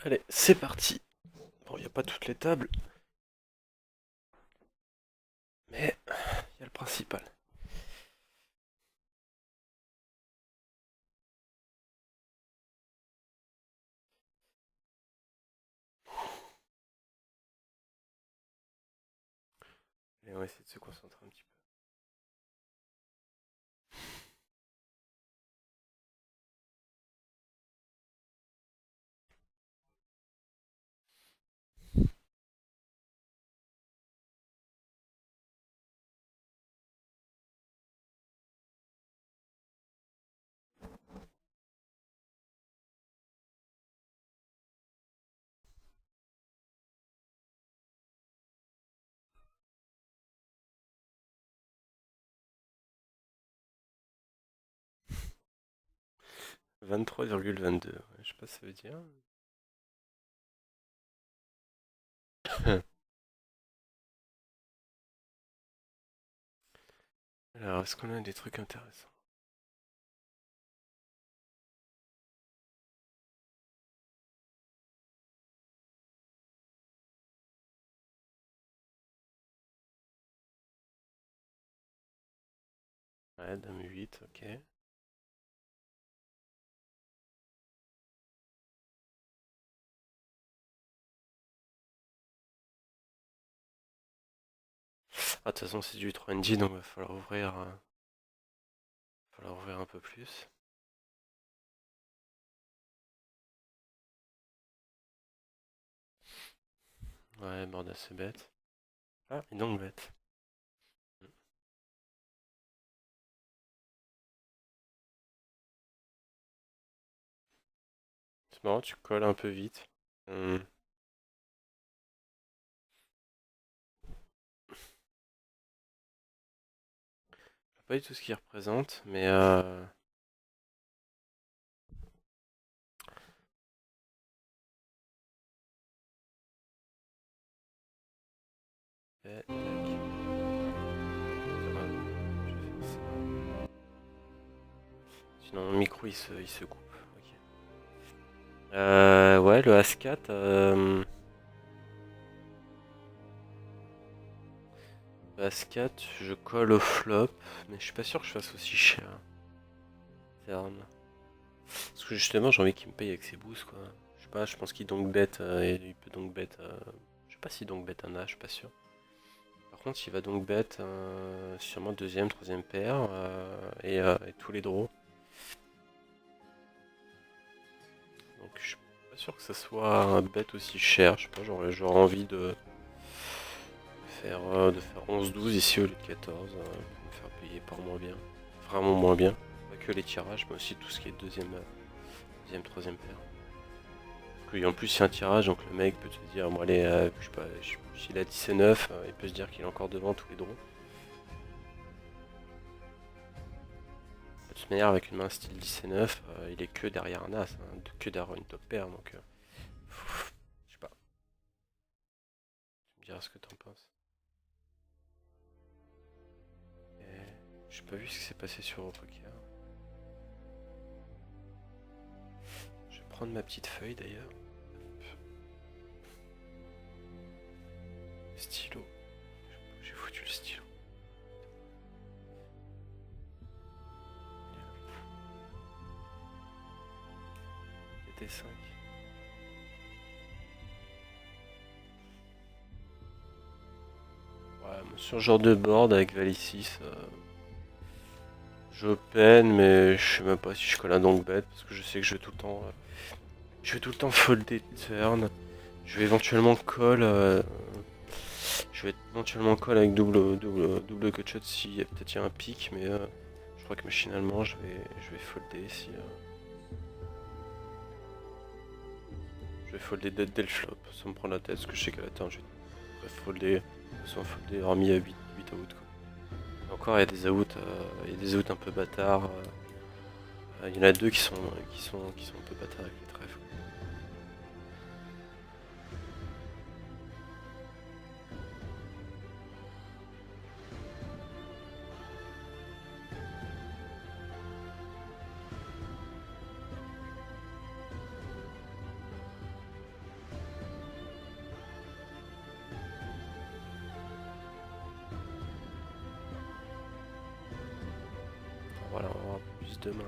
Allez, c'est parti. Bon, il n'y a pas toutes les tables, mais il y a le principal. Et on va essayer de se concentrer un petit peu. « 23,22. Ouais, je sais pas ce que ça veut dire. Alors, est-ce qu'on a des trucs intéressants? Ouais, dame 8, ok. Ah, de toute façon, c'est du 3ND, donc il va falloir ouvrir un peu plus. Ouais, bord assez bête. Ah, et donc bête. C'est marrant, tu colles un peu vite. Je sais pas du tout ce qu'il représente, mais tac. Ça va, je vais faire ça. Sinon, mon micro il se coupe. Ok. Ouais, le As-4. Le As-4, je colle au flop, mais je suis pas sûr que je fasse aussi cher. Turn. Parce que justement, j'ai envie qu'il me paye avec ses boosts, quoi. Je sais pas, je pense qu'il donc bet, et il peut donc bet. Je sais pas s'il donc bet un As, je suis pas sûr. Par contre, il va donc bet sûrement deuxième, troisième paire, et tous les draws. Donc je suis pas sûr que ça soit un bet aussi cher. Je sais pas, j'aurais envie de faire 11-12 ici au lieu de 14 pour me faire payer par moins bien. Vraiment moins bien. Pas que les tirages, mais aussi tout ce qui est deuxième troisième paire. Parce qu'en plus, il y a un tirage, donc le mec peut te dire, bon allez, je sais pas, s'il a 10 et 9, il peut se dire qu'il est encore devant tous les draws. De toute manière, avec une main style 10 et 9, il est que derrière un As, hein, que derrière une top paire, donc je sais pas, tu me diras ce que t'en penses. J'ai pas vu ce qui s'est passé sur Europoker. Je vais prendre ma petite feuille d'ailleurs. Stylo. J'ai foutu le stylo. TT5. Ouais, sur ce genre de board avec Valet 6, je peine, mais je sais même pas si je colle un donk bet parce que je sais que je vais tout le temps folder turn. Je vais éventuellement call. Je vais éventuellement call avec double gutshot si peut-être il y a un pic, mais je crois que machinalement je vais folder si. Je vais folder dès le flop, sans me prendre la tête, parce que je sais qu'à la turn je vais folder, sans folder, hormis à 8 out quoi. Et encore il y a des outs, un peu bâtards. Il y en a deux qui sont un peu bâtards avec les trèfles. plus de mains.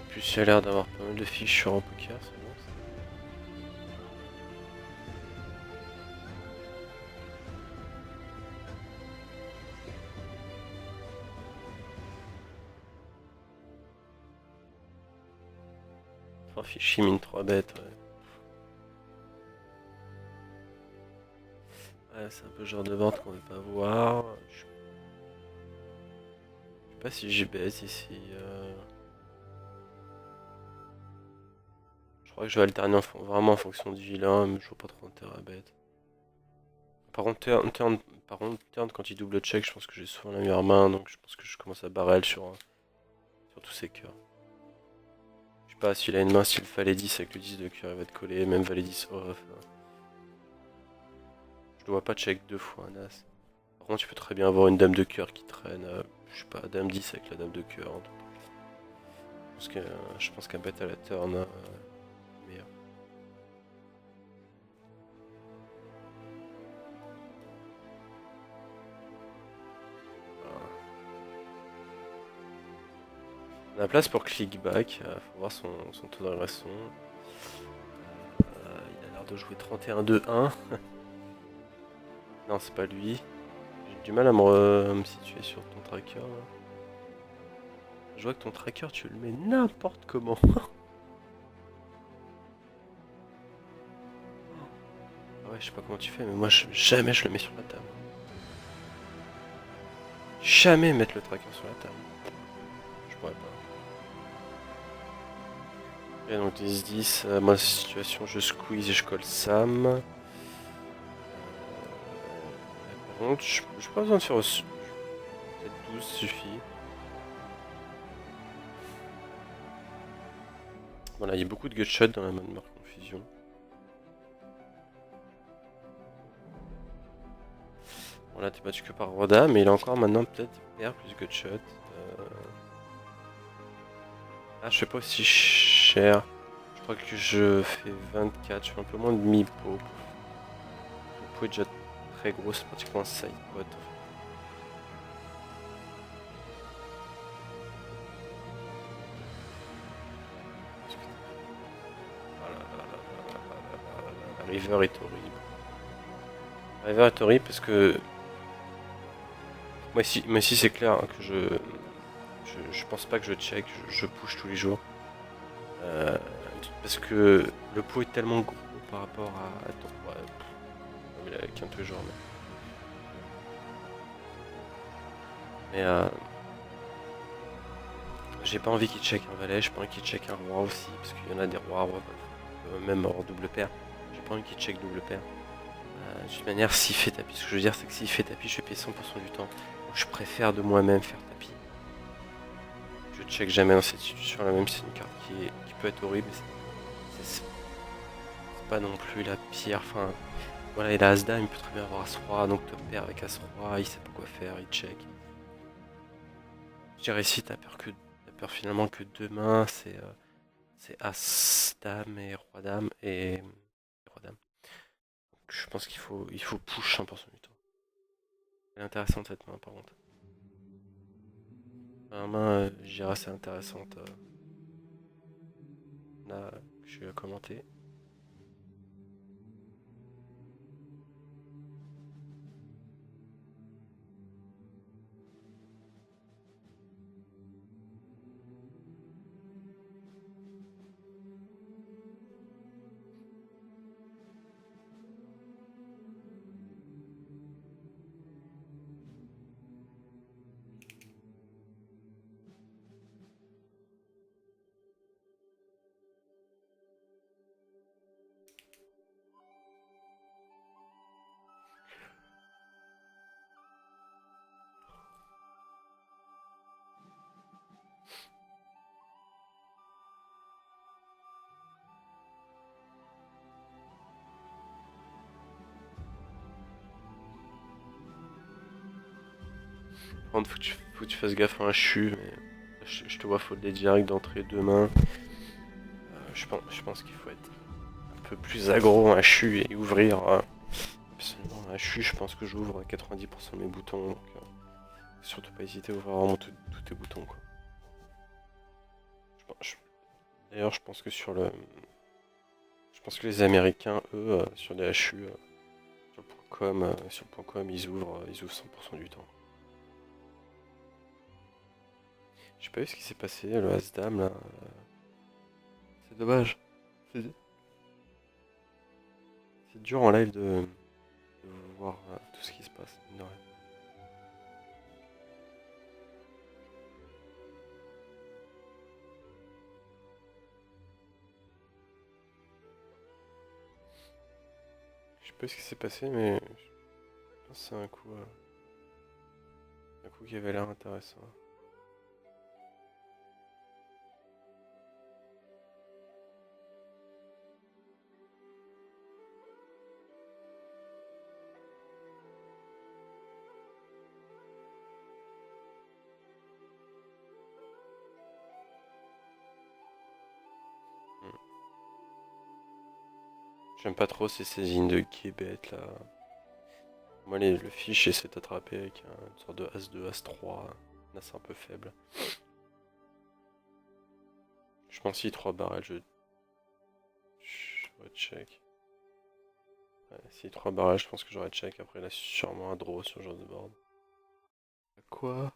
En plus, il a l'air d'avoir pas mal de fiches sur un poker, c'est bon ça. Enfin, fiche, il mine 3 bêtes, ouais. Ouais, c'est un peu le genre de board qu'on veut pas voir. Je sais pas si j'y baisse ici. Je crois que je vais alterner vraiment en fonction du vilain, mais je vois pas trop intérêt à bête. Par contre, turn, quand il double check, je pense que j'ai souvent la meilleure main, donc je pense que je commence à barrel sur tous ses cœurs. Je sais pas, s'il a une main, s'il fallait 10 avec le 10 de cœur, il va te coller, même valet 10 off. Je le vois pas check deux fois, un as. Par contre, tu peux très bien avoir une dame de cœur qui traîne, je sais pas, dame 10 avec la dame de cœur. Je pense qu'un bête à la turn meilleur. On a la place pour clickback, faut voir son taux d'agression. Il a l'air de jouer 31-2-1. Non, c'est pas lui. J'ai du mal à me situer sur ton tracker. Là. Je vois que ton tracker, tu le mets n'importe comment. Ah ouais, je sais pas comment tu fais, mais moi, jamais je le mets sur la table. Jamais mettre le tracker sur la table. Je pourrais pas. Et donc 10-10, moi, situation, je squeeze et je colle Sam. Par contre, j'ai pas besoin de faire peut-être 12 suffit. Voilà, il y a beaucoup de gutshot dans la mode marque confusion. Bon là t'es battu que par Roda, mais il a encore maintenant peut-être pair plus gutshot. Ah je fais pas aussi cher. Je crois que je fais 24, je fais un peu moins de mi-pot. Le pot est déjà très gros, c'est pratiquement un side pot. La river est horrible. La river est horrible parce que moi ici c'est clair hein, que je pense pas que je check, je push tous les jours. Parce que le pot est tellement gros par rapport à ton. Ouais, il a qu'un toujours, mais j'ai pas envie qu'il check un valet, j'ai pas envie qu'il check un roi aussi, parce qu'il y en a des rois, même hors double paire. J'ai pas envie qu'il check double paire. De toute manière, s'il fait tapis, ce que je veux dire, c'est que s'il fait tapis, je vais payer 100% du temps. Donc, je préfère de moi-même faire tapis. Je check jamais dans cette situation là, même si c'est une carte qui peut être horrible. C'est pas non plus la pire. Enfin, voilà, il a As-Dame, il peut très bien avoir As-Roi, donc top pair avec As-Roi, il sait pas quoi faire, il check. Je dirais ici, t'as peur finalement que deux mains, c'est As-Dame et Roi-Dame et Roi-Dame. Je pense qu'il faut push 100% du temps. Elle est intéressante cette main par contre. La main, je dirais assez intéressante. Là, que je vais commenter. Par contre, faut que tu fasses gaffe à un chu, mais je te vois folder direct d'entrée deux mains. Je pense qu'il faut être un peu plus aggro à un chu et ouvrir absolument un HU, je pense que j'ouvre 90% de mes boutons. Donc, surtout pas hésiter à ouvrir vraiment tous tes boutons, quoi. Je- D'ailleurs, je pense que je pense que les Américains, eux, sur les HU, sur le point .com, ils ouvrent 100% du temps. J'ai pas vu ce qui s'est passé, le As-Dame, là. C'est dommage. C'est c'est dur en live de voir tout ce qui se passe. mine de rien. Je sais pas ce qui s'est passé, mais je pense que c'est un coup qui avait l'air intéressant. Hmm. J'aime pas trop ces saisines de guébette là. Moi, le fiche, j'essaie d'attraper avec une sorte de As-2, As-3. Là, c'est un peu faible. Je pense que si 3 barrels, j'aurais check. Ouais, si 3 barrels, je pense que j'aurais check. Après, là, sûrement un draw sur ce genre de board. Quoi?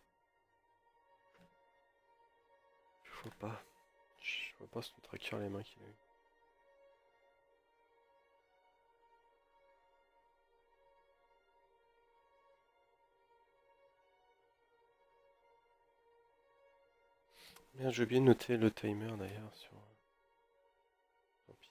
Je vois pas. Je vois pas son tracker les mains qu'il a eu. Merde, j'ai oublié de noter le timer d'ailleurs sur. Tant pis.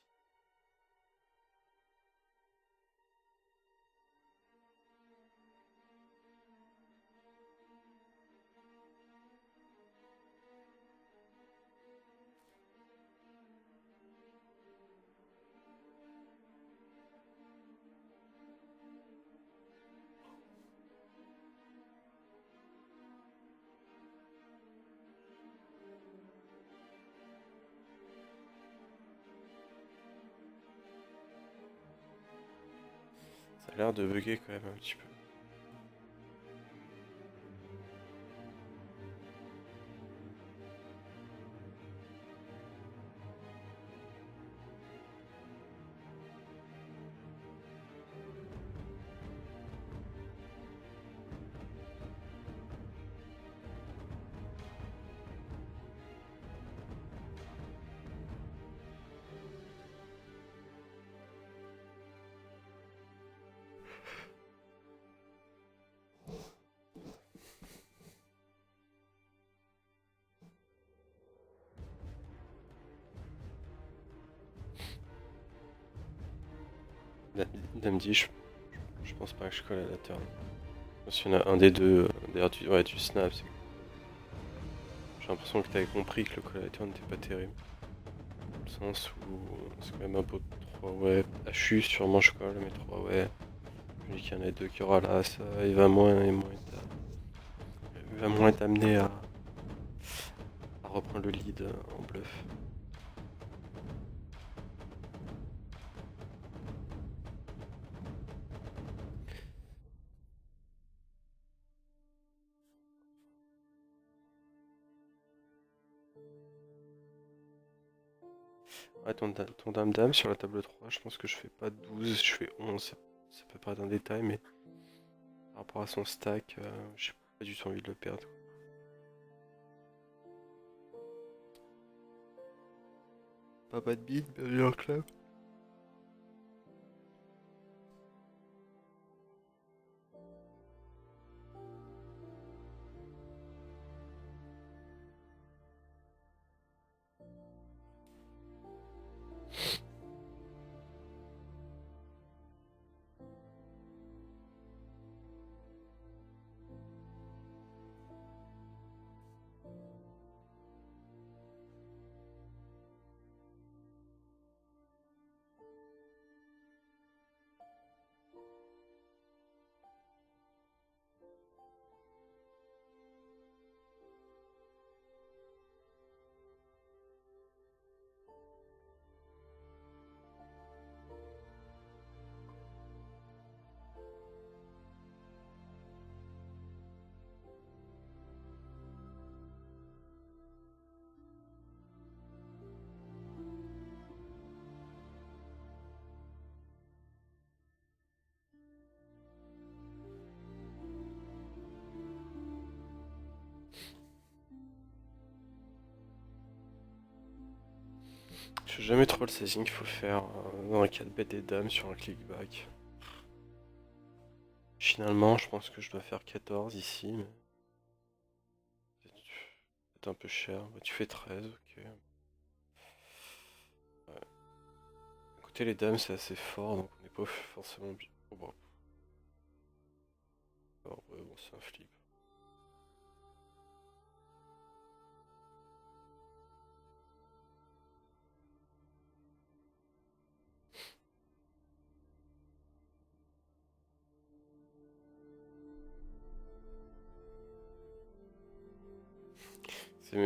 Ça a l'air de bugger quand même un petit peu. Dame 10, je pense pas que je colle à la turn. S'il y en a un des deux, d'ailleurs tu snaps. J'ai l'impression que t'avais compris que le call à la turn n'était pas terrible. Dans le sens où c'est quand même un beau 3 ouais. HU sûrement je colle, mais 3 ouais. Je me dis qu'il y en a deux qui aura là, ça, il va moins être amené à reprendre le lead en bluff. Ouais, ton dame-dame sur la table 3, je pense que je fais pas 12, je fais 11. Ça peut paraître un détail, mais par rapport à son stack, j'ai pas du tout envie de le perdre. Pas bad beat, bienvenue dans le club. Je sais jamais trop le sizing qu'il faut faire dans un 4 bêtes des dames sur un clickback. Finalement, je pense que je dois faire 14 ici, mais peut-être un peu cher. Bah, tu fais 13, ok. Ouais. Écoutez, les dames, c'est assez fort, donc on n'est pas forcément bien. Oh, bon. Alors, ouais, bon, c'est un flip.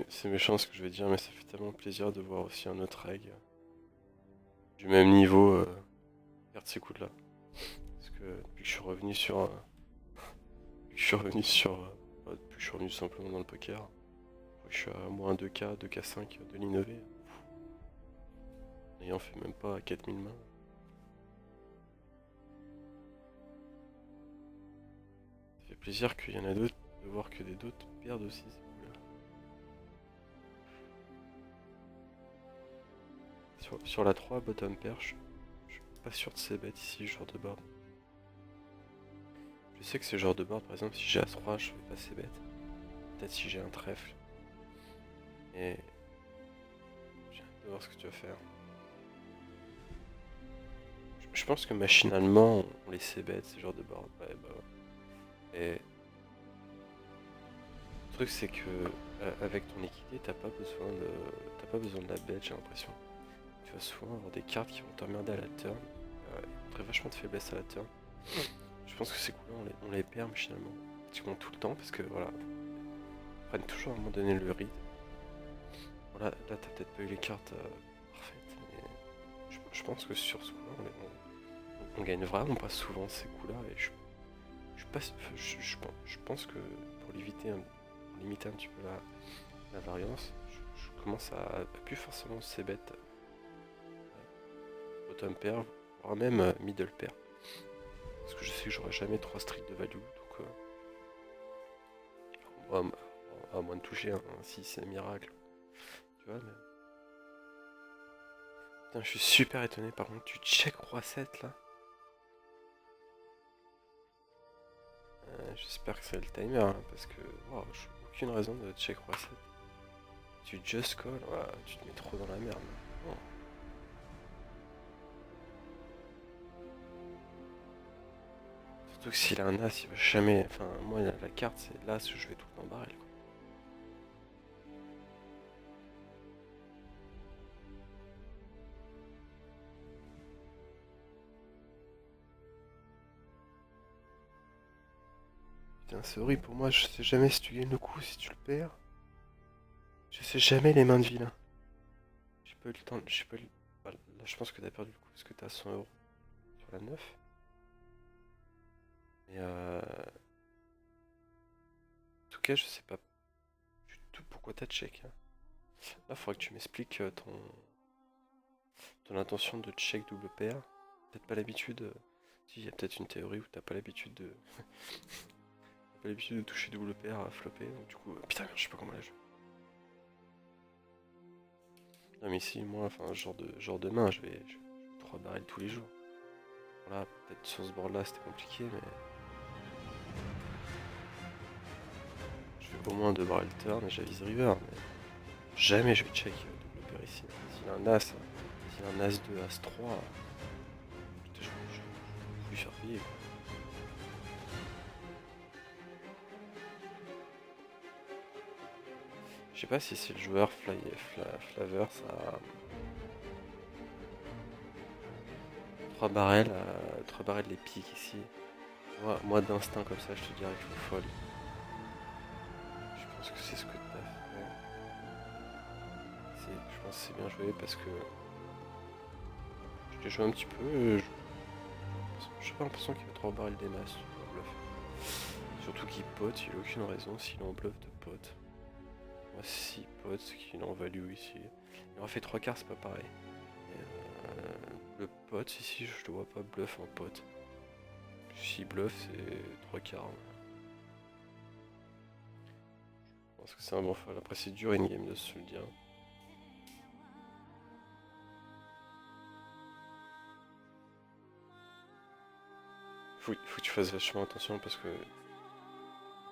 C'est méchant ce que je vais dire, mais ça fait tellement plaisir de voir aussi un autre reg du même niveau perdre ces coups-là. Parce que depuis que je suis revenu sur. Depuis que je suis revenu sur. Depuis que je suis revenu simplement dans le poker, je crois que je suis à moins 2K, 2K5 de l'innové. N'ayant fait même pas 4000 mains. Ça fait plaisir qu'il y en a d'autres, de voir que des d'autres perdent aussi ces coups-là. Sur la 3, bottom pair, je suis pas sûr de ces bêtes ici, genre de board. Je sais que ce genre de board, par exemple, si j'ai As-3, je vais pas ces bêtes. Peut-être si j'ai un trèfle. Et j'ai hâte de voir ce que tu vas faire. Je pense que machinalement, on les sait bêtes, ces genres de board. Ouais, bah ouais. Et le truc, c'est que avec ton équité, t'as pas besoin de la bête, j'ai l'impression. Tu vas souvent avoir des cartes qui vont t'emmerder à la turn. Très vachement de faiblesse à la turn. Je pense que ces coups-là, on les perd machinalement. Pratiquement tout le temps, parce que voilà, ils prennent toujours à un moment donné le read. Voilà, là, t'as peut-être pas eu les cartes parfaites, mais je pense que sur ce coup-là, on gagne vraiment pas souvent ces coups-là. Et je pense que pour limiter un petit peu la variance, je commence à plus forcément ces bêtes bottom pair, voire même middle pair. Parce que je sais que j'aurai jamais 3 streets de value, donc à moins de toucher un 6, c'est un miracle. Tu vois, mais... Putain, je suis super étonné par contre, tu check roi 7 là. J'espère que c'est le timer, hein, parce que wow, j'ai aucune raison de check roi 7. Tu just call, ouais, tu te mets trop dans la merde. Non. Surtout que s'il a un as, il va jamais. Enfin, moi, la carte, c'est l'as, je vais tout le temps barrel. Quoi. Putain, c'est horrible pour moi, je sais jamais si tu gagnes le coup, si tu le perds. Je sais jamais les mains de vilain. J'ai pas eu le temps. J'ai pas eu... Voilà, là, je pense que t'as perdu le coup parce que t'as 100 € sur la 9. Mais en tout cas, je sais pas du tout pourquoi t'as check. Hein. Là, faudrait que tu m'expliques ton intention de check double pair. Peut-être pas l'habitude. Si, il y a peut-être une théorie où t'as pas l'habitude de. T'as pas l'habitude de toucher double pair à flopper. Donc, du coup, putain, merde, je sais pas comment la jouer. Non, mais si, moi, enfin, genre de main, je vais 3 barrels tous les jours. Voilà, peut-être sur ce board là, c'était compliqué, mais. Je fais au moins 2 barrels turn et j'avise river. Mais jamais je vais check double pair ici. S'il a un as, s'il a un as 2, as 3, putain, je vais lui faire payer. Quoi. Je sais pas si c'est le joueur Flavor, ça. 3 barrels les piques ici. Moi d'instinct comme ça, je te dirais qu'il faut fold. Je pense que c'est ce que t'as fait. Je pense que c'est bien joué parce que je t'ai joué un petit peu. J'ai pas l'impression qu'il va trop barrel des masses. Surtout qu'il pote, il a aucune raison s'il est en bluff de pote. Moi, si pote, c'est qu'il est en value ici. Il aura fait 3 quarts, c'est pas pareil. Le pote, ici, je le vois pas bluff en pote. Si bluff, c'est 3 quarts. Je pense que c'est un bon fall. Après, c'est dur in game de se le dire. tu fasses vachement attention parce que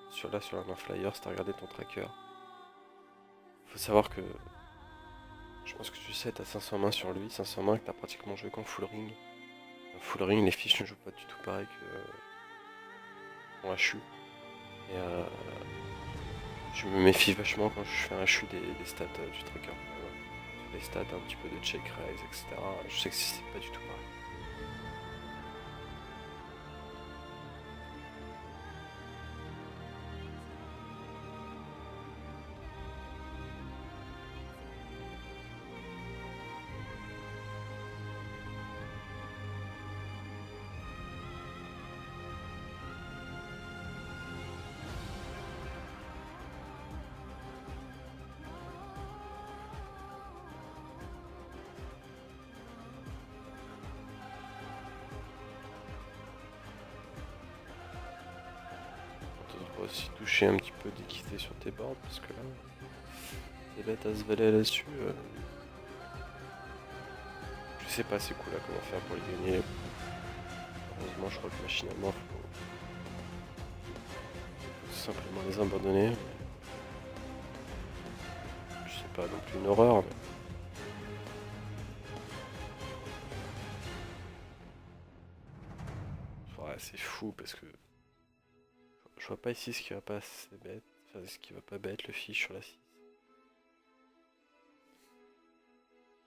sur la main flyer, si t'as regardé ton tracker, faut savoir que je pense que tu sais, t'as 500 mains sur lui, 500 mains que t'as pratiquement joué qu'en full ring. En full ring, les fiches ne jouent pas du tout pareil qu'en HU. Et je me méfie vachement quand je fais un HU des stats du tracker. Sur les stats, un petit peu de check raise, etc. Je sais que c'est pas du tout pareil. Tu devrais aussi toucher un petit peu d'équité sur tes boards parce que là, t'es bête à se valer là-dessus. Je sais pas c'est cool là comment faire pour les gagner. Heureusement, je crois que machinalement, faut tout simplement les abandonner. Je sais pas non plus une horreur, mais ouais, c'est fou parce que je vois pas ici ce qui va pas assez bête, enfin ce qui va pas bête le fiche sur la 6.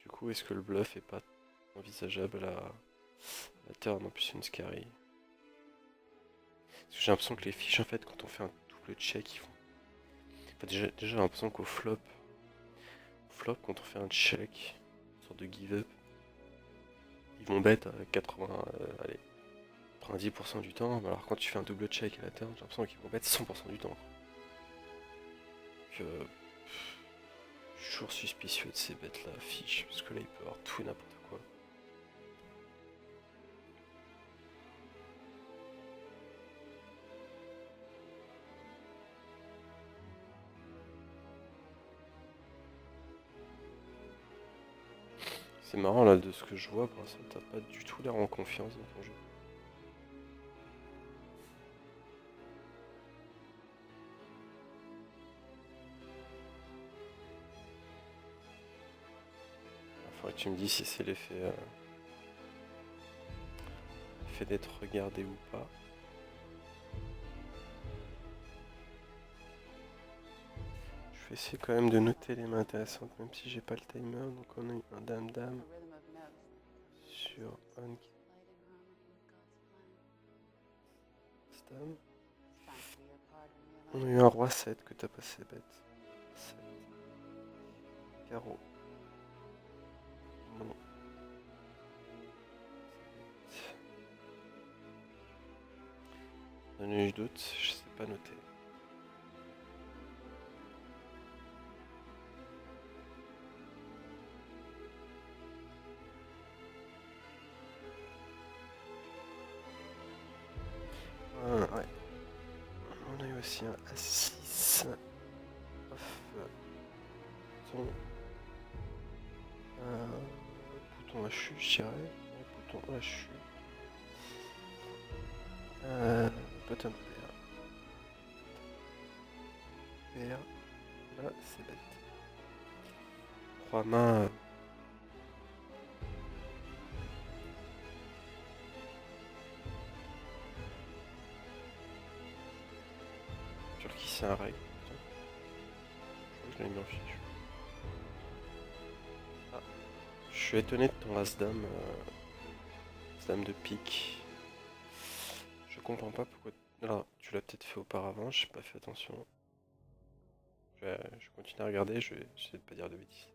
Du coup, est-ce que le bluff est pas envisageable à turn en plus une scary? Parce que j'ai l'impression que les fiches en fait quand on fait un double check ils font. Enfin, déjà j'ai l'impression qu'au flop quand on fait un check, une sorte de give up, ils vont bet à 80, allez, 90% du temps, alors quand tu fais un double check à la turn, j'ai l'impression qu'ils vont bet 100% du temps. Donc, je suis toujours suspicieux de ces bêtes là, fiche, parce que là il peut y avoir tout et n'importe quoi. C'est marrant là de ce que je vois, pour l'instant t'as pas du tout l'air en confiance dans ton jeu. Il faudrait que tu me dises si c'est l'effet d'être regardé ou pas. Je vais essayer quand même de noter les mains intéressantes, même si j'ai pas le timer. Donc on a eu un dame-dame sur un dame. On a eu un roi 7 que t'as passé bête. 7. Carreau. Non. J'en ai eu d'autres, je sais pas noter. Ah, ouais. On a eu aussi un A6. Bouton. Bouton HU, je dirais. Bouton HU. Button pair. Pair. Là, c'est bête. 3 mains. Sur qui c'est un règle. Je crois que je l'ai mis en fiche. Ah. Je suis étonné de ton As-Dame. As-Dame de pique. Je comprends pas pourquoi. Alors, tu l'as peut-être fait auparavant, j'ai pas fait attention. Je continue à regarder, je vais essayer de pas dire de bêtises.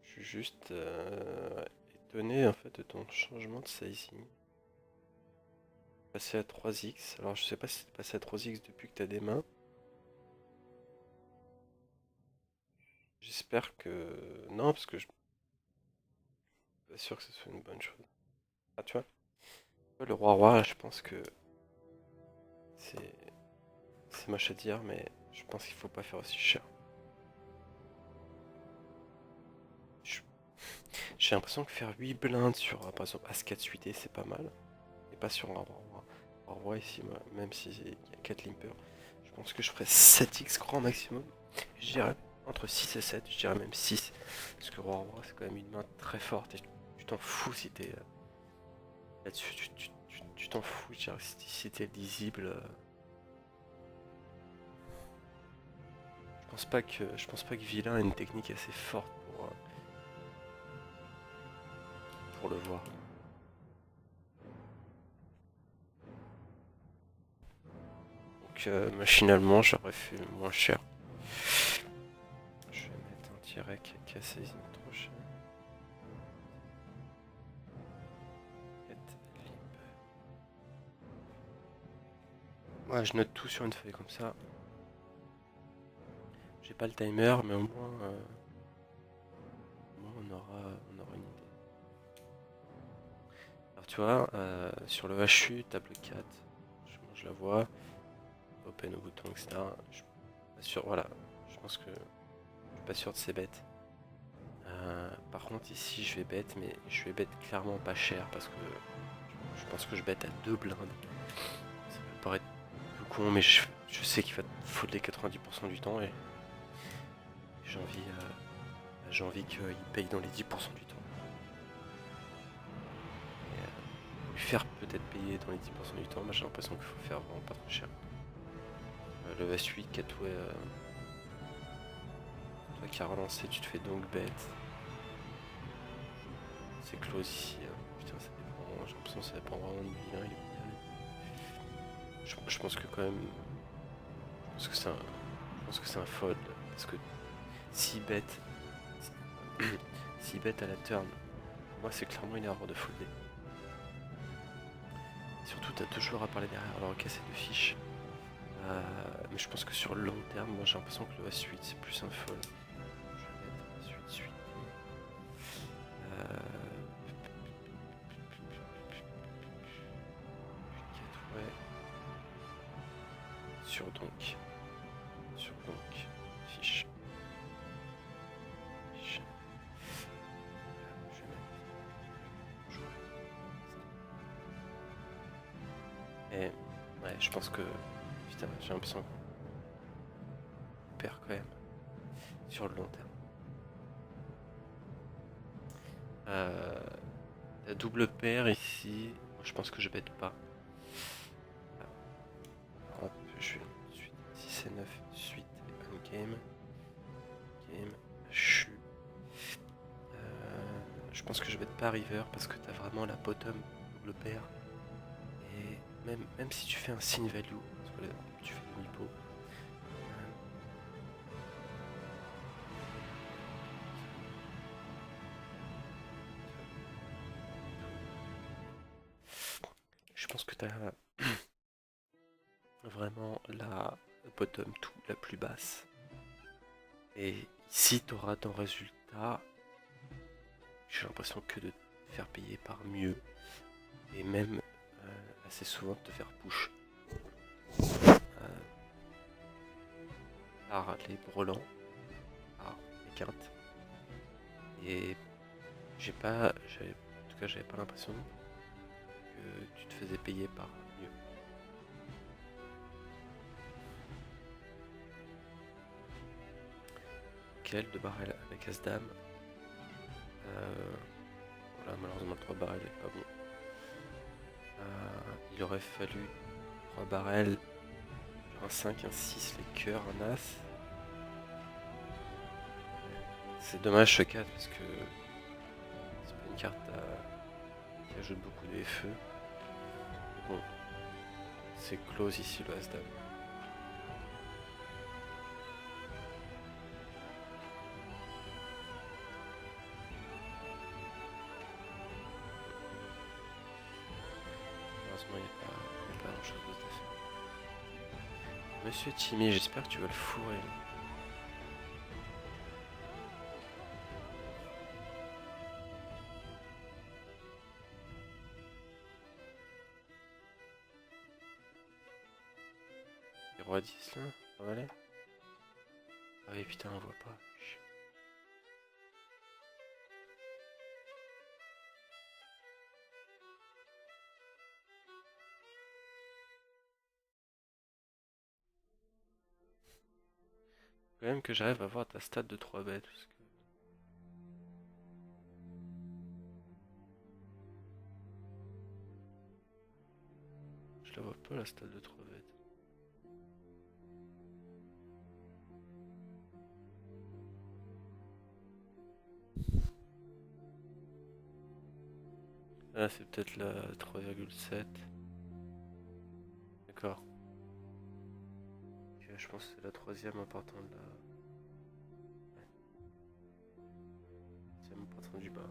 Je suis juste étonné en fait de ton changement de sizing. Passer à 3x, alors je sais pas si c'est passé à 3x depuis que t'as des mains. J'espère que. Non, parce que je suis pas sûr que ce soit une bonne chose. Ah, tu vois, le roi-roi, je pense que c'est. C'est moche à dire, mais je pense qu'il faut pas faire aussi cher. J'ai l'impression que faire 8 blindes sur par exemple As-4 suité c'est pas mal. Et pas sur un roi. Un roi ici, moi, même s'il y a 4 limpers. Je pense que je ferais 7x grand maximum. Je dirais entre 6 et 7, je dirais même 6. Parce que roi c'est quand même une main très forte et tu t'en fous si t'es là-dessus. Tu t'en fous, je dirais, si t'es lisible. Je pense pas que Vilain a une technique assez forte pour le voir. Donc machinalement j'aurais fait moins cher. Je vais mettre un tiret qui est cassé, c'est trop cher. Ouais, je note tout sur une feuille comme ça. J'ai pas le timer, mais au moins on aura une idée. Alors tu vois, sur le HU, table 4, je la vois, open au bouton, etc. Je suis pas sûr, voilà, je pense que je suis pas sûr de ces bêtes. Par contre ici je vais bête, mais je vais bête clairement pas cher parce que je pense que je bête à 2 blindes. Ça peut paraître un peu con, mais je sais qu'il va fold les 90% du temps et j'ai envie qu'il paye dans les 10% du temps. Et, lui faire peut-être payer dans les 10% du temps, j'ai l'impression qu'il faut faire vraiment pas trop cher. Le S8 Catway, toi qui a relancé, tu te fais donc bête. C'est close ici. Putain, ça dépend. J'ai l'impression que ça dépend vraiment de bien. Je pense que quand même. Je pense que c'est un fold. Parce que si bête. Si bête à la turn, pour moi c'est clairement une erreur de folder. Surtout t'as 2 joueurs à parler derrière. Alors ok c'est 2 fiches. Mais je pense que sur le long terme, moi j'ai l'impression que le S8 c'est plus un fold. Je vais mettre S8 suite. Ouais. Sur donc. Fiche. Je vais mettre joueur. Et ouais, je pense que. Putain, j'ai l'impression qu'on perd quand même. Sur le long terme. La double paire ici. Je pense que je bête pas. Hop, je vais suite 6 et 9, suite et game. Je pense que je bête pas river parce que t'as vraiment la bottom double paire. Et même si tu fais un sin value, parce que là, tu fais une hypo. Je pense que t'as vraiment la bottom tout la plus basse. Et ici t'auras ton résultat. J'ai l'impression que de te faire payer par mieux. Et même assez souvent de te faire push. Par les brelans, par les quintes. Et en tout cas j'avais pas l'impression que tu te faisais payer par mieux. Quel de barrel avec As-Dame. Voilà, malheureusement le 3 barrel est pas bon. Il aurait fallu 3 barrels, un 5, un 6, les cœurs, un As. C'est dommage ce 4 parce que c'est pas une carte qui ajoute beaucoup de feux. Bon, c'est close ici le As-Dame. Malheureusement il n'y a pas grand chose d'autre à faire. Monsieur Timmy, j'espère que tu vas le fourrer. Les rois 10 là, ça va aller? Ah oui putain on voit pas. Quand même que j'arrive à voir ta stat de 3 bêtes. Parce que je la vois pas la stat de 3 bêtes. Ah, c'est peut-être la 3,7. D'accord. Ok, je pense que c'est la troisième en partant de la. Troisième en partant du bas. Ok.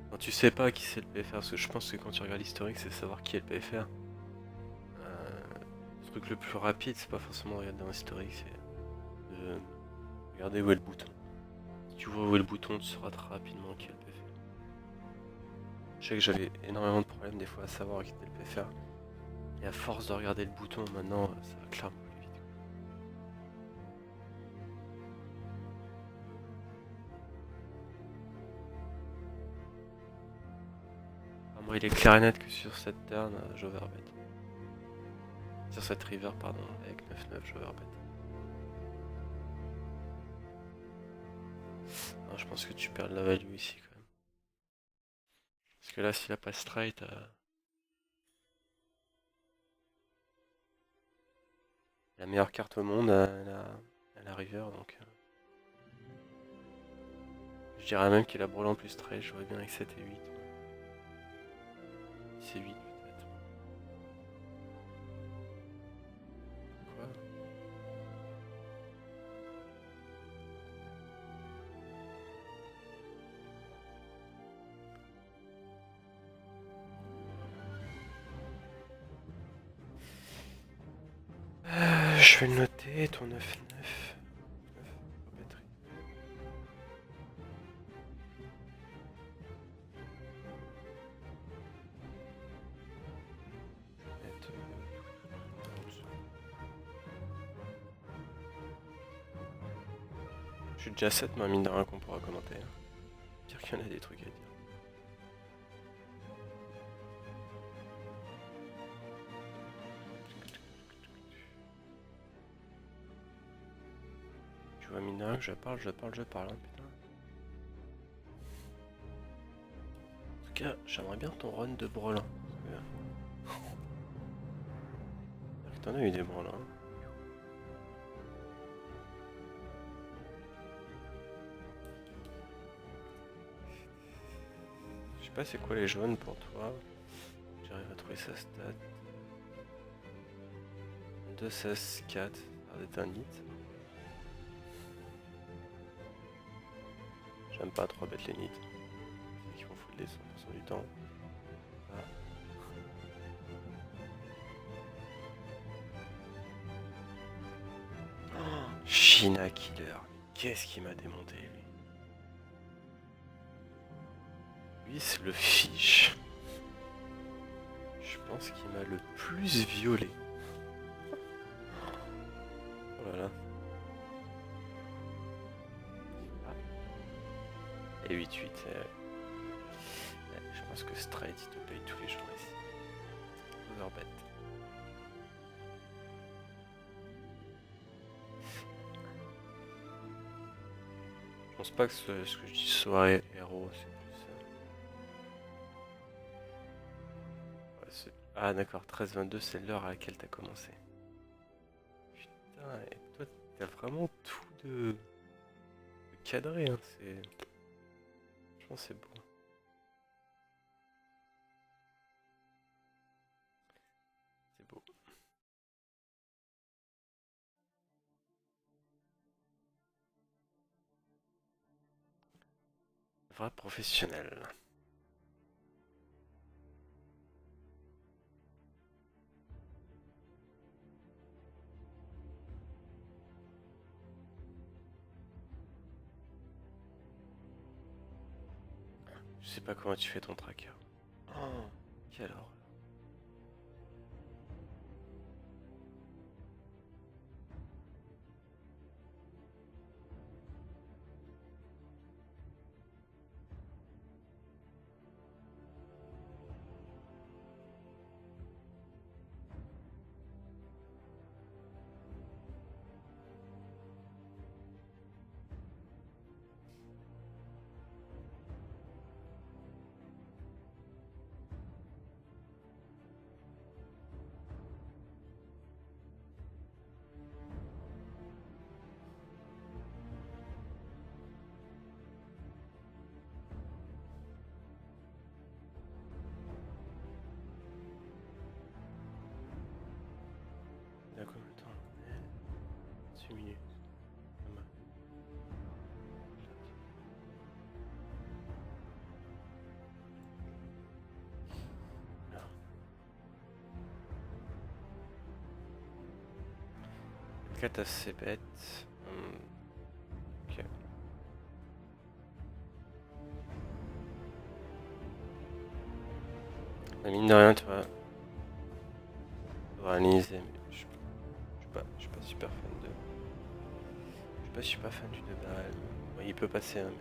Quand tu sais pas qui c'est le PFR, parce que je pense que quand tu regardes l'historique, c'est savoir qui est le PFR. Le truc le plus rapide, c'est pas forcément de regarder dans l'historique, c'est de regarder où est le bouton. Si tu vois où est le bouton, tu sauras très rapidement qui est le PFR. Je sais que j'avais énormément de problèmes des fois à savoir qui était le PFR. Et à force de regarder le bouton, maintenant, ça va clairement plus vite. Enfin, moi, il est clair et net que sur cette turn, j'overbet. Sur cette river, pardon, avec 9-9, j'overbet. Je pense que tu perds de la value ici quand même. Parce que là, s'il a pas straight, la meilleure carte au monde, elle a river, donc je dirais même qu'il a brelan plus straight, je vois bien avec 7 et 8. C'est 8 peut-être. Quoi? Je vais le noter, ton 9-9. Je suis déjà 7, mais mine de rien qu'on pourra commenter. Dire qu'il y en a des trucs à dire. Tu vois, mine de rien que je parle, hein, putain. En tout cas, j'aimerais bien ton run de Brelin. T'en as eu des Brelins. Je sais pas c'est quoi les jaunes pour toi. J'arrive à trouver sa stat. 2, 16, 4. Ça a l'air d'être un hit. J'aime pas trop bête les nits. C'est qu'ils vont foutre les 100% du temps. Ah. Oh, China Killer. Qu'est-ce qui m'a démonté lui? Lui c'est le fiche. Je pense qu'il m'a le plus violé. Oh là là. Ah. Et 8-8. Je pense que straight il te paye tous les jours ici. Overbet. Je pense pas que ce que je dis soit héros, c'est plus. Ouais, ah d'accord, 13-22 c'est l'heure à laquelle t'as commencé. Putain, et toi t'as vraiment tout de cadré, hein, c'est. Je pense que c'est beau. C'est beau. Vrai professionnel. Je sais pas comment tu fais ton tracker. Oh, quelle horreur. D'accord, attends. 6 minutes. Alors. 4 assez bête. Ok. Mais mine de rien, tu vois. Faudra analyser, mais je suis pas super fan de. Je suis pas super fan du 2 barrel. Ouais, il peut passer, hein,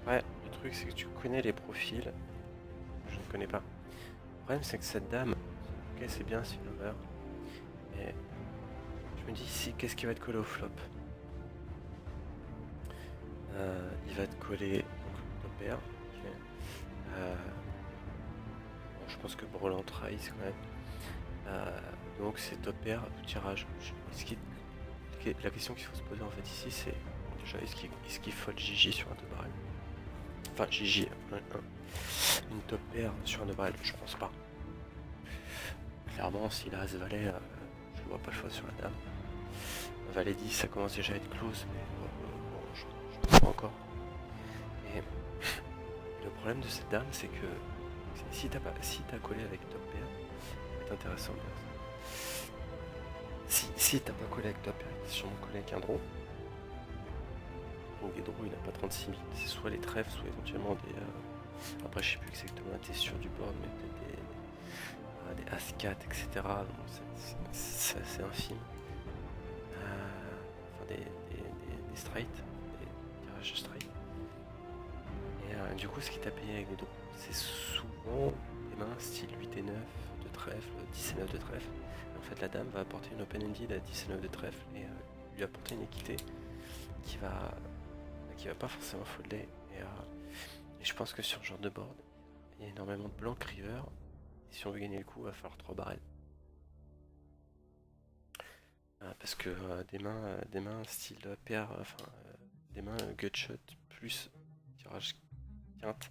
mais. Ouais, le truc c'est que tu connais les profils. Je ne connais pas. Le problème c'est que cette dame, ok c'est bien si l'over, mais je me dis ici qu'est-ce qui va te coller au flop. Il va te coller donc top pair. Okay. Bon, je pense que Brolant trahisse quand même. Donc c'est top pair tout tirage. La question qu'il faut se poser en fait ici c'est déjà est-ce qu'il fold JJ sur un 2 barrel. Enfin JJ une top pair sur un 2 barrel, je pense pas. Clairement s'il a As-Valet, je vois pas le choix sur la dame. Valet 10 ça commence déjà à être close mais bon, je pense pas encore. Et le problème de cette dame c'est que si t'as collé avec top pair, ça va être intéressant. Si t'as pas collé avec top pair, t'as sûrement collé avec un draw. Donc des draws il n'a pas 36 000, c'est soit les trèfles, soit éventuellement des... Après je sais plus exactement, t'es sûr du board, mais peut-être des As-4, etc. Donc c'est assez infime. Enfin des straight, des tirages straight. Et du coup ce qui t'a payé avec les draws, c'est souvent des mains style 8 et 9 de trèfle, 10 et 9 de trèfle. Et en fait la dame va apporter une open-ended à 10 et 9 de trèfle et lui apporter une équité qui va pas forcément folder. Et je pense que sur ce genre de board, il y a énormément de blanc river. Et si on veut gagner le coup, il va falloir 3 barrels. Parce que des mains style pair, des mains gutshot plus tirage quinte,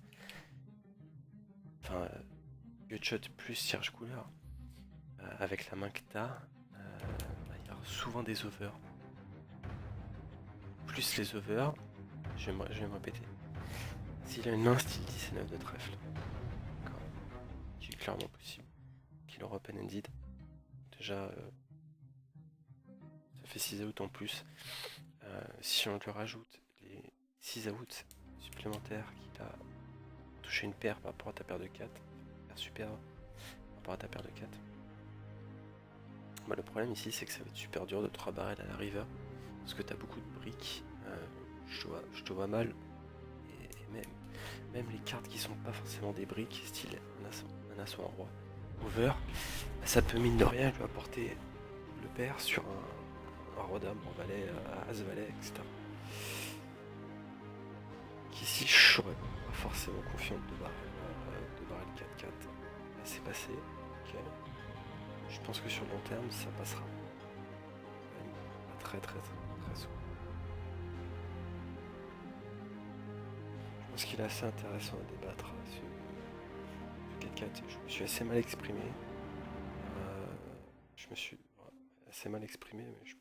gutshot plus tirage couleur, avec la main que t'as, il y aura souvent des overs. Plus les overs, je vais me répéter. S'il a une main style 10 et 9 de trèfle, qui est clairement possible, qu'il aura open-ended, déjà ça fait 6 outs en plus. Si on lui rajoute les 6 outs supplémentaires qu'il a touché une paire par rapport à ta paire de 4, paire super par rapport à ta paire de 4. Bah, le problème ici c'est que ça va être super dur de 3 barrels à la river parce que t'as beaucoup de briques. Je te vois mal. Et même les cartes qui sont pas forcément des briques, style menace en roi, over, ça peut mine de rien lui apporter le pair sur un roi dame, en valet, as-valet, etc. Qu'ici je serais pas forcément confiant de barrel 4-4. Là c'est passé, ok. Je pense que sur le long terme ça passera. Pas très souvent. Je pense qu'il est assez intéressant à débattre ce 4-4. Je me suis assez mal exprimé. Je me suis assez mal exprimé, mais je...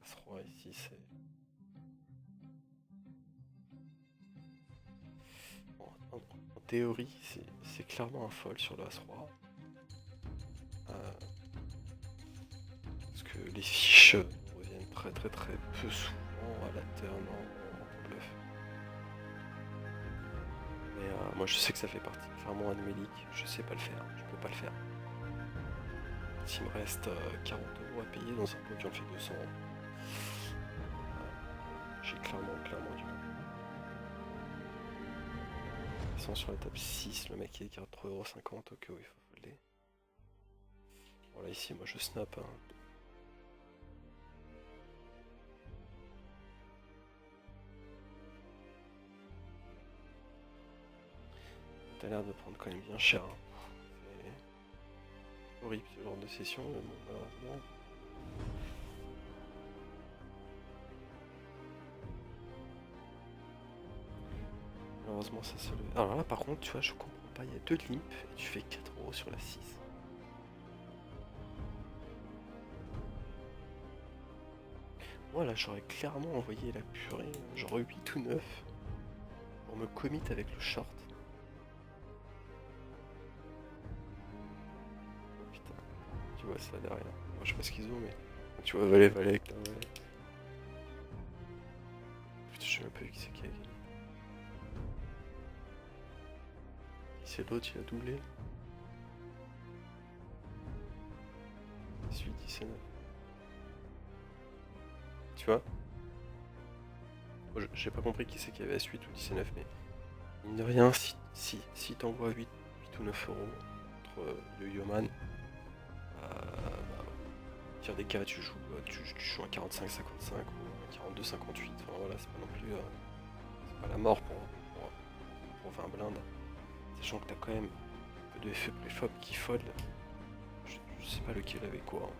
As-Roi ici, c'est... Bon, en théorie, c'est clairement un fold sur le As-Roi. que les fiches reviennent très très très peu souvent à la turn en bluff. Mais moi je sais que ça fait partie clairement anémélique, je sais pas le faire, je peux pas le faire. S'il me reste 40 € à payer dans un pot qui en fait 200, j'ai clairement du mal. Ils sont sur la table 6, le mec il écarte 3,50 €, ok oui, il faut folder. Bon là ici moi je snap, hein. T'as l'air de prendre quand même bien cher, hein. C'est horrible ce genre de session, mais bon, malheureusement. Malheureusement ça se lève. Alors là par contre tu vois je comprends pas, il y a 2 limp et tu fais 4 € sur la 6. Moi là j'aurais clairement envoyé la purée, genre 8 ou 9 pour me commit avec le short. Putain, tu vois ça derrière. Moi je sais pas ce qu'ils ont mais. Tu vois valet avec la valet. Putain je sais même pas qui c'est qui a gagné. C'est l'autre il a doublé. 18, 19. Tu vois, j'ai pas compris qui c'est qui avait S8 ou 19 mais mine de rien si t'envoies 8 ou 9 € entre Yo-Yo Man, au pire des cas tu joues à 45-55 ou à 42-58, enfin voilà c'est pas non plus c'est pas la mort pour 20 blindes, sachant que t'as quand même un peu de FE préfop qui fold, je sais pas lequel avec quoi, hein.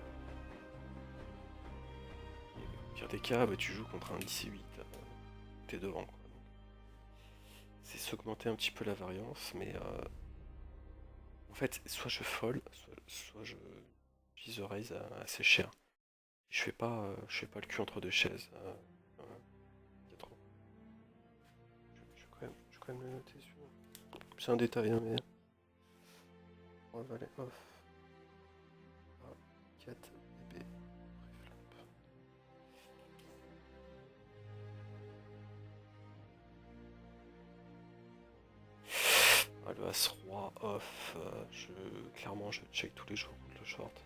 Au pire des cas bah, tu joues contre un 10 et 8, t'es devant quoi. C'est s'augmenter un petit peu la variance mais en fait soit je fold soit je the raise assez cher. Je fais pas le cul entre deux chaises. Y a trop. Je vais quand même le noter sur. C'est un détail hein, mais. On va aller off. A 4 B. Ah, le As-Roi off. Clairement je check tous les jours contre le short.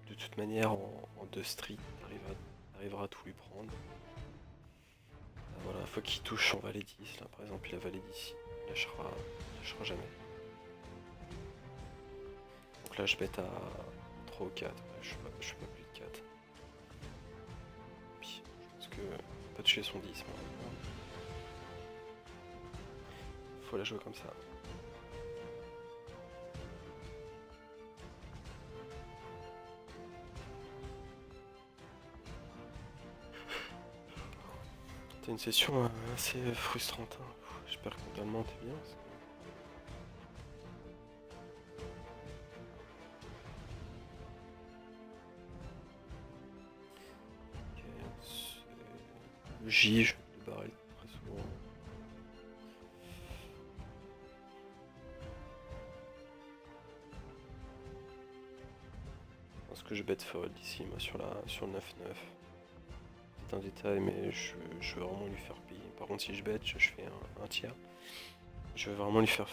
De toute manière en 2 street, t'arriveras à tout lui prendre. Voilà, faut qu'il touche en valet 10. Là par exemple il a valet 10. Il lâchera jamais. Donc là je bête à 3 ou 4. Je suis pas plus de 4. Puis je pense que pas toucher son 10 malheureusement. Faut la jouer comme ça. C'était une session assez frustrante, hein. J'espère que mentalement t'es bien. Ok, le J, je le barrel très souvent. Je pense que je bet fold ici, moi sur le 9-9. C'est un détail, mais je veux vraiment lui faire payer. Par contre, si je bet, je fais un tiers. Je veux vraiment lui faire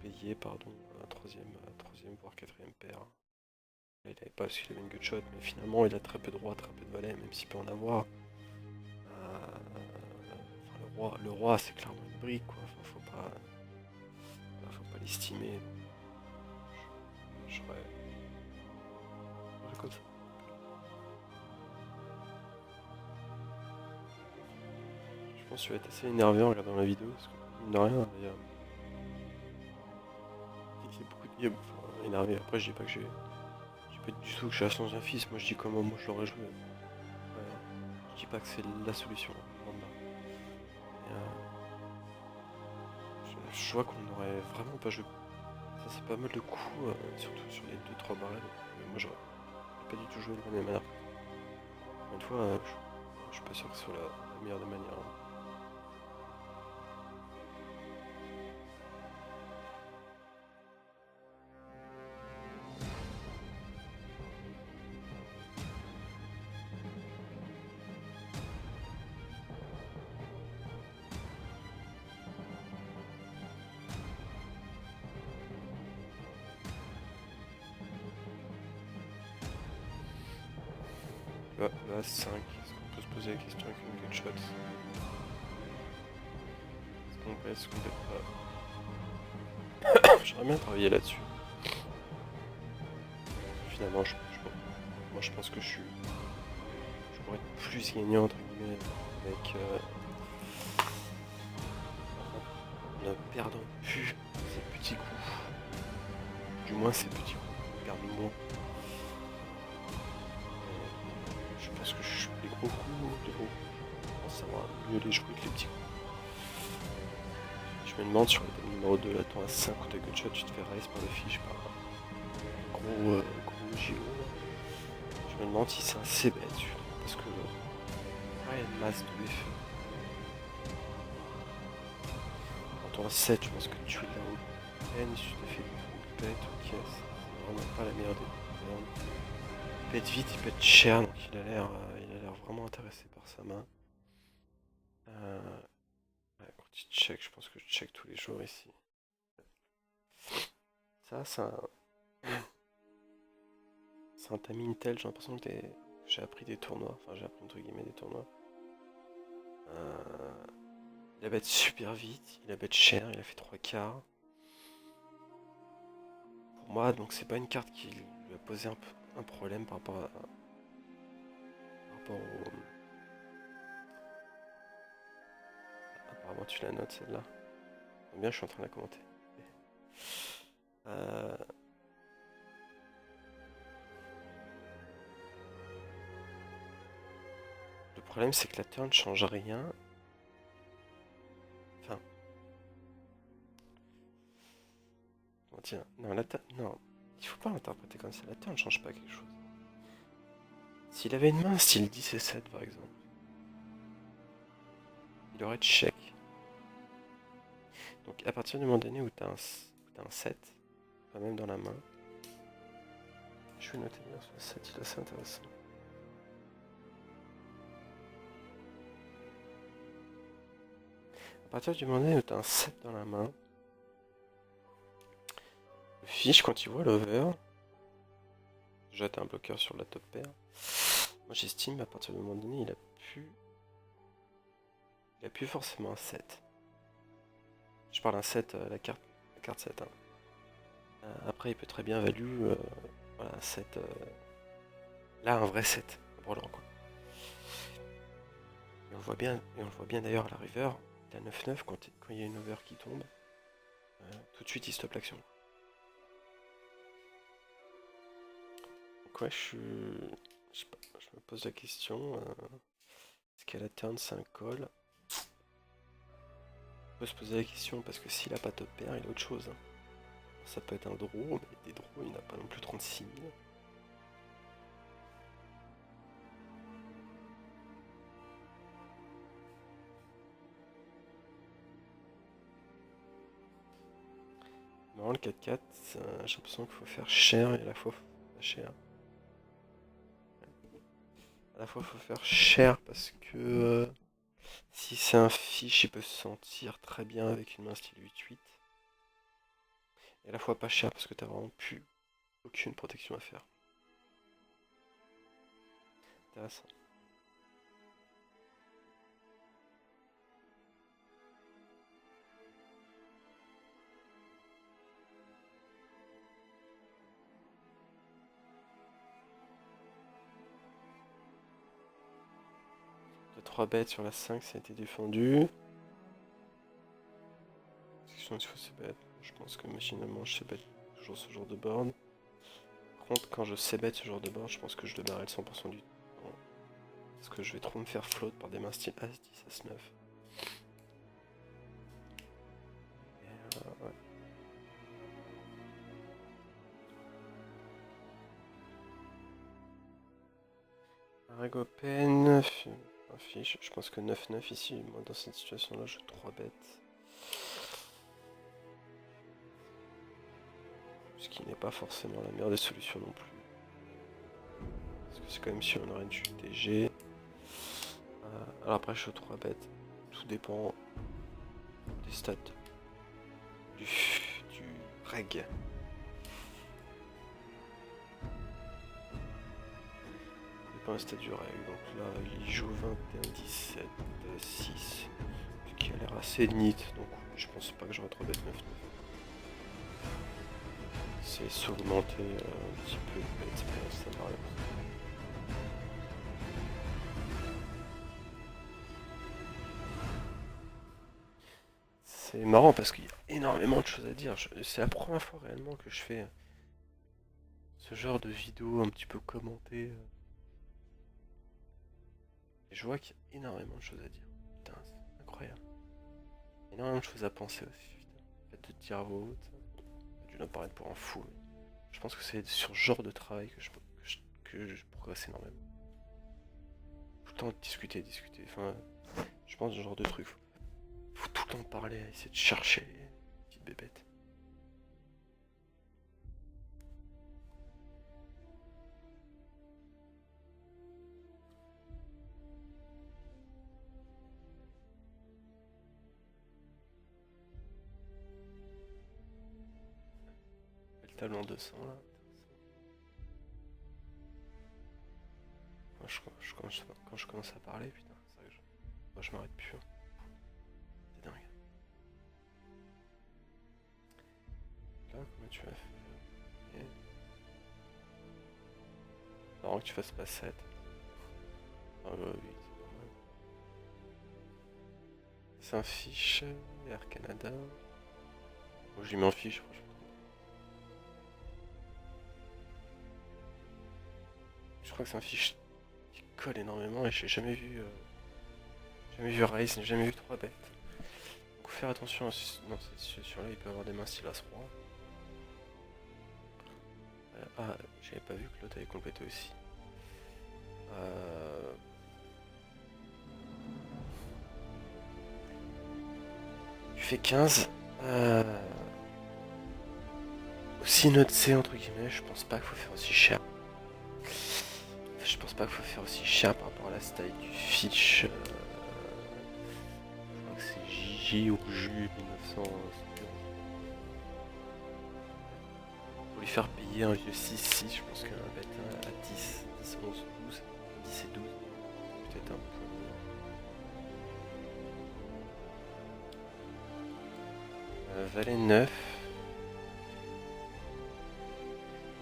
payer, pardon, un troisième voire quatrième paire. Là, il avait pas parce qu'il avait une gut shot, mais finalement il a très peu de roi, très peu de valet, même s'il peut en avoir. Enfin, le roi c'est clairement une brique quoi, enfin, faut pas l'estimer. J'aurais comme ça. Je pense que tu vas être assez énervé en regardant la vidéo, parce que mine de rien, il y a beaucoup énervé. Après je dis pas que j'ai pas du tout que je suis à sans un fils, moi je dis comment moi je l'aurais joué. Ouais, je dis pas que c'est la solution, loin de là. Je vois qu'on aurait vraiment pas joué. Ça c'est pas mal de coups, surtout sur les 2-3 barrels. Moi j'aurais pas du tout joué de la même manière. Une fois, je suis pas sûr que ce soit la meilleure des manières, hein. Le As-5, est-ce qu'on peut se poser la question avec une gutshot? Est-ce qu'on baisse, est-ce qu'on bête pas? J'aimerais bien travailler là-dessus. Finalement, moi je pense que je pourrais être plus gagnant entre guillemets avec en ne perdant plus ces petits coups. Du moins ces petits coups, perdre moins. Je pense que les gros coups, je pense savoir mieux les jouer que les petits coups. Je me demande sur le numéro 2 là, ton A5 ou ta gutshot, tu te fais raise par les fiches par un gros JO. Je me demande si c'est un C-bet, parce que il y a une masse de l'effet. Quand on a 7, je pense que tu l'as au N, si tu t'es fait une bête, ok, c'est vraiment pas la meilleure des turns. Il pète vite, il pète cher, donc il a l'air vraiment intéressé par sa main. Ouais, quand il check, je pense que je check tous les jours ici. Ça, c'est un timing tel, j'ai l'impression que j'ai appris des tournois, enfin j'ai appris entre guillemets des tournois. Il a bet super vite, il a bet cher, il a fait 3 quarts. Pour moi, donc c'est pas une carte qui lui a posé un problème par rapport au... Apparemment tu la notes celle-là. Bien, je suis en train de la commenter. Le problème c'est que la turn ne change rien. Enfin... Comment dire? Non, non, il faut pas l'interpréter comme ça. La turn ne change pas quelque chose. S'il avait une main style 10 et 7 par exemple, il aurait check. Donc à partir du moment donné où t'as un 7, pas même dans la main, je vais noter bien sur le 7, il est assez intéressant. À partir du moment donné où t'as un 7 dans la main, le fiche quand il voit l'over, déjà t'as un bloqueur sur la top pair. Moi j'estime à partir du moment donné il a plus forcément un 7. Je parle d'un 7, la carte 7. Hein. Après il peut très bien value voilà, un 7. Là un vrai 7, brelan quoi. Et on le voit bien d'ailleurs à la river, il a 9-9 quand il y a une over qui tombe. Tout de suite il stoppe l'action. Donc ouais je me pose la question, est-ce qu'à la turn c'est un call? On peut se poser la question parce que s'il a pas top pair, il a autre chose. Hein. Ça peut être un draw, mais des draws il n'a pas non plus 36 000. Non, le 4-4, j'ai l'impression qu'il faut faire cher et à la fois pas cher. À la fois il faut faire cher parce que si c'est un fiche, il peut se sentir très bien avec une main style 8-8. Et à la fois pas cher parce que t'as vraiment plus aucune protection à faire. Intéressant. De 3 bêtes sur la 5, ça a été défendu. Je pense que machinalement je sais bet toujours ce genre de board. Par contre, quand je sais bet ce genre de board, je pense que je dois barrer le 100% du temps. Parce que je vais trop me faire float par des mains style As-10, As-9. Ouais. Un reg open, un fiche. Je pense que 9-9 ici, moi dans cette situation là, je 3 bêtes. Ce qui n'est pas forcément la meilleure des solutions non plus. Parce que c'est quand même sur une range UTG. Alors après je suis 3 bêtes. Tout dépend des stats du reg. dans un stade du règle. Donc là, il joue 21-17, 6. Ce qui a l'air assez neat. Donc je pense pas que j'aurai trop bête 9-9. C'est s'augmenter un petit peu de bête pour ça m'arrive. C'est marrant parce qu'il y a énormément de choses à dire. C'est la première fois réellement que je fais ce genre de vidéo un petit peu commentée. Et je vois qu'il y a énormément de choses à dire. Putain, c'est incroyable. Énormément de choses à penser aussi. Putain. Le fait de te dire à voix haute, j'ai dû en paraître pour un fou. Mais je pense que c'est sur ce genre de travail que je progresse énormément. Tout le temps discuter. Enfin, je pense ce genre de truc. Faut tout le temps parler, essayer de chercher les petites bébêtes. Le talon 200 là. Quand je commence à parler, putain, c'est vrai que moi je m'arrête plus. Hein. C'est dingue. Là, comment tu vas faire? Marrant que tu fasses pas 7. Ah bah oui, c'est pas mal. C'est un fiche, Air Canada. Moi je lui m'en fiche, franchement. Je crois que c'est un fiche qui colle énormément et j'ai jamais vu Race, j'ai jamais vu 3 bêtes. Donc faut faire attention, non, sur là il peut avoir des mains style As-Roi. Ah, j'avais pas vu que l'autre avait complété aussi. Tu fais 15. Aussi note C entre guillemets, je pense pas qu'il faut faire aussi cher. Je pense pas qu'il faut faire aussi cher par rapport à la taille du fiche. Je crois que c'est JJ ou JU 1900. Pour lui faire payer un vieux 6-6, je pense qu'un bête à 10, 10, 11, 12, 10 et 12, peut-être un peu. Valet 9.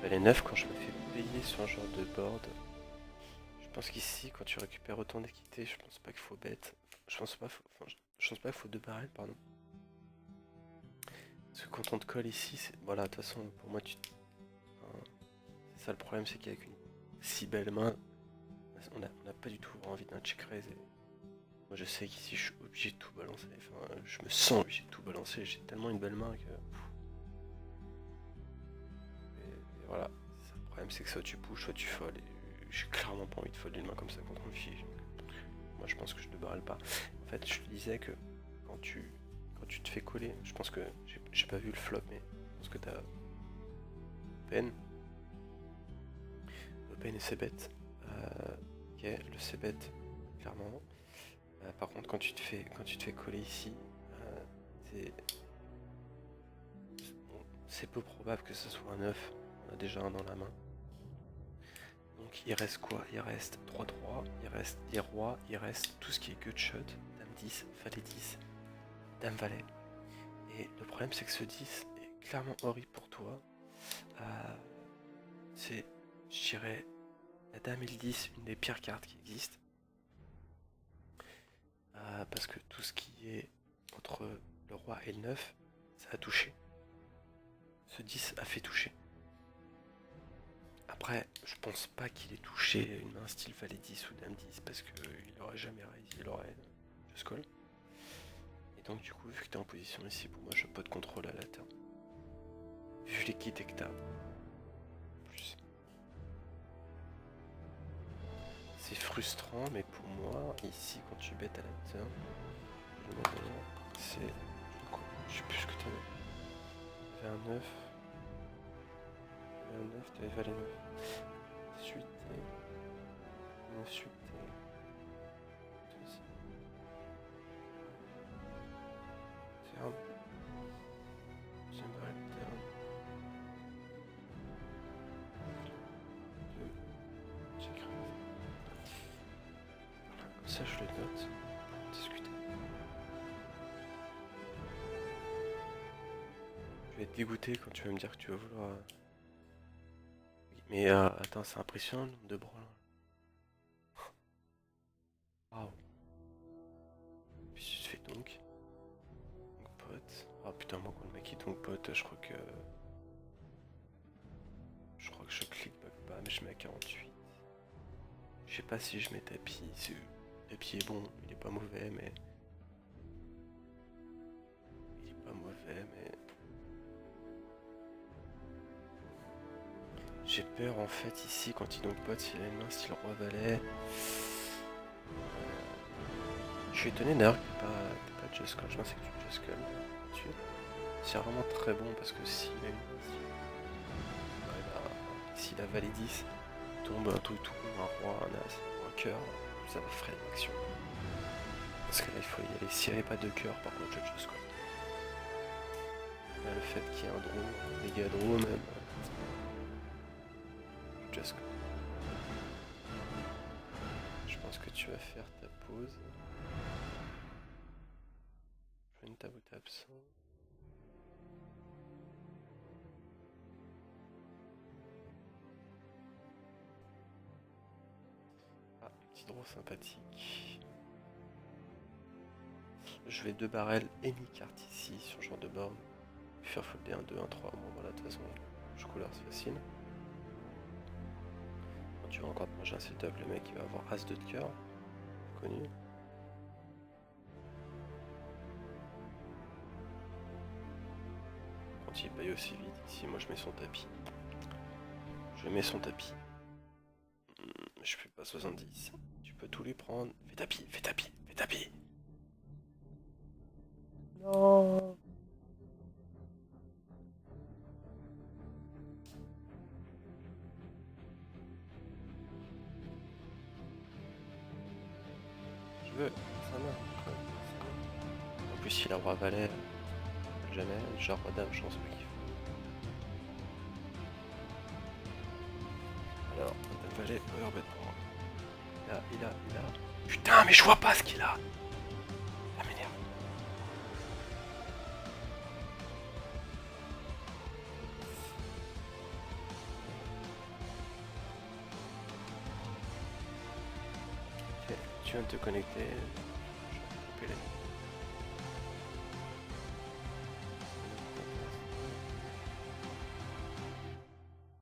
Valet 9, quand je me fais payer sur un genre de board, je pense qu'ici, quand tu récupères autant d'équité, je pense pas qu'il faut bête. Je pense pas qu'il faut 2 barrels, pardon. Parce que quand on te colle ici, voilà, de toute façon, pour moi, c'est ça le problème, c'est qu'avec une si belle main, on n'a pas du tout envie d'un check raise. Moi, je sais qu'ici, je suis obligé de tout balancer. Enfin, je me sens obligé de tout balancer. J'ai tellement une belle main que. Et voilà. Le problème, c'est que soit tu pushes, soit tu folles. Et j'ai clairement pas envie de fold une main comme ça contre un fiche. Moi, je pense que je ne barrel pas. En fait, je te disais que quand tu te fais coller, je pense que j'ai pas vu le flop, mais je pense que t'as Open et C-bet. Ok, le C-bet, clairement. Par contre, quand tu te fais coller ici, c'est peu probable que ce soit un 9. On a déjà un dans la main. Donc il reste quoi? Il reste 3-3, il reste des rois, il reste tout ce qui est gutshot, dame 10, valet 10, dame valet. Et le problème c'est que ce 10 est clairement horrible pour toi. C'est, je dirais, la dame et le 10, une des pires cartes qui existent. Parce que tout ce qui est entre le roi et le 9, ça a touché. Ce 10 a fait toucher. Après, je pense pas qu'il ait touché une main style valet 10 ou dame 10 parce qu'il aurait jamais raise, il aurait just call. Et donc du coup, vu que t'es en position ici, pour moi, je n'ai pas de contrôle à la turn. Vu les kits et que t'as. Plus. C'est frustrant, mais pour moi, ici, quand tu bêtes à la turn, c'est. Je sais plus ce que t'avais. T'avais un 9. T'avais un 9, t'avais valet 9. Suité. 9 suité. Turn. Deuxième barrel turn. 2. Check raise. ça je le note pour discuter. Je vais être dégoûté quand tu vas me dire que tu vas vouloir... Mais attends, c'est impressionnant le nombre de branlants. Waouh. Puis tu te fais donc pote. Oh putain, moi quand le mec est donc pote, je crois que... je clique pas, mais je mets à 48. Je sais pas si je mets tapis. Tapis est bon, il est pas mauvais, mais... Il est pas mauvais, mais... J'ai peur en fait ici quand il donc pote, s'il a une main style roi valet. Je suis étonné d'ailleurs que t'es pas Just Call. Je pensais que tu Just Call. C'est vraiment très bon parce que s'il a une s'il a valet 10, tombe un truc tout con, un roi, un as, un cœur, ça va freiner l'action. Parce que là il faut y aller. S'il n'y avait pas de cœur, par contre je Just Call. Là, le fait qu'il y ait un draw, un méga draw même, Just Call. Je pense que tu vas faire ta pause. Je fais une table où t'es absent. Ah, petit draw sympathique. Je vais 2 barrels et mi-carte ici sur genre de borne. Puis faire folder 1, 2, 1, 3. Bon voilà, de toute façon, je couleur c'est facile. Quand tu vas encore te manger un setup, le mec il va avoir As 2 de cœur. Connu. Quand il paye aussi vite, ici moi je mets son tapis. Je mets son tapis. Je fais pas 70. Tu peux tout lui prendre. Fais tapis, fais tapis, fais tapis. Non. Je veux. Ça va. En plus il a roi valet. Jamais. Genre roi dame, je pense pas qu'il faut. Alors, dame valet, overbet pour moi. Il a. Putain, mais je vois pas ce qu'il a. Ça m'énerve. Ok, tu viens de te connecter.